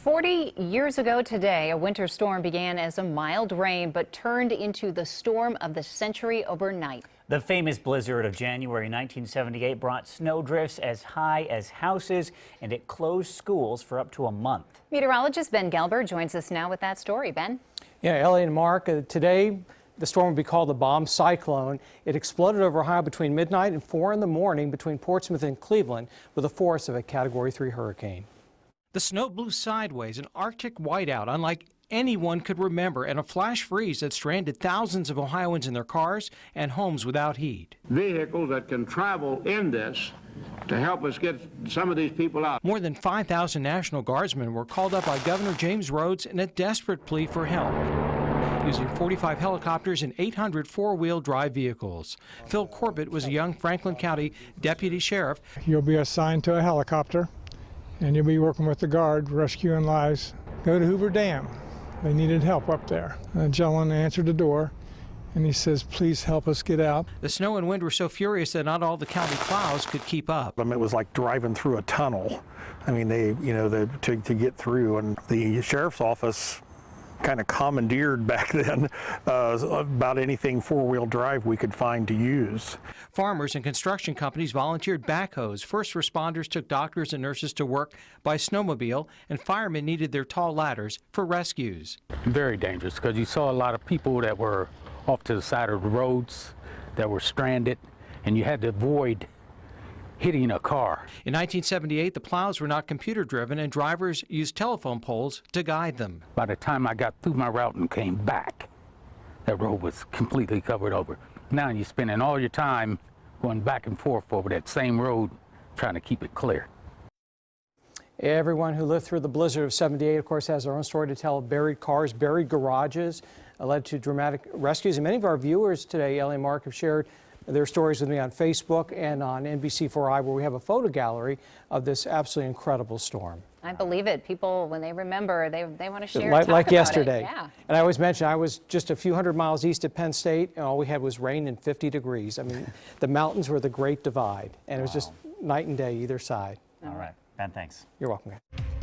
40 years ago today, a winter storm began as a mild rain but turned into the storm of the century overnight. The famous blizzard of January 1978 brought snowdrifts as high as houses, and it closed schools for up to a month. Meteorologist Ben Gelber joins us now with that story. Ben? Yeah, Ellie and Mark, today the storm would be called the bomb cyclone. It exploded over Ohio between midnight and 4 in the morning between Portsmouth and Cleveland with the force of a Category 3 hurricane. The snow blew sideways, an Arctic whiteout unlike anyone could remember, and a flash freeze that stranded thousands of Ohioans in their cars and homes without heat. Vehicles that can travel in this to help us get some of these people out. More than 5,000 National Guardsmen were called up by Governor James Rhodes in a desperate plea for help, using 45 helicopters and 800 four-wheel drive vehicles. Phil Corbett was a young Franklin County deputy sheriff. You'll be assigned to a helicopter, and you'll be working with the Guard, rescuing lives. Go to Hoover Dam. They needed help up there. A gentleman answered the door, and he says, please help us get out. The snow and wind were so furious that not all the county plows could keep up. It was like driving through a tunnel. I mean, to get through, and the sheriff's office kind of commandeered back then about anything four-wheel drive we could find to use. Farmers and construction companies volunteered backhoes. First responders took doctors and nurses to work by snowmobile, and firemen needed their tall ladders for rescues. Very dangerous because you saw a lot of people that were off to the side of the roads that were stranded, and you had to avoid hitting a car. In 1978, the plows were not computer-driven, and drivers used telephone poles to guide them. By the time I got through my route and came back, that road was completely covered over. Now you're spending all your time going back and forth over that same road, trying to keep it clear. Everyone who lived through the blizzard of '78, of course, has their own story to tell. Buried cars, buried garages led to dramatic rescues. And many of our viewers today, Ellie and Mark, have shared their stories with me on Facebook and on NBC4i, where we have a photo gallery of this absolutely incredible storm. I believe it. People, when they remember, they want to share. Like yesterday. Yeah. And I always mention I was just a few hundred miles east of Penn State, and all we had was rain and 50 degrees. I mean, the mountains were the Great Divide, and it was just night and day either side. All right. Ben, thanks. You're welcome.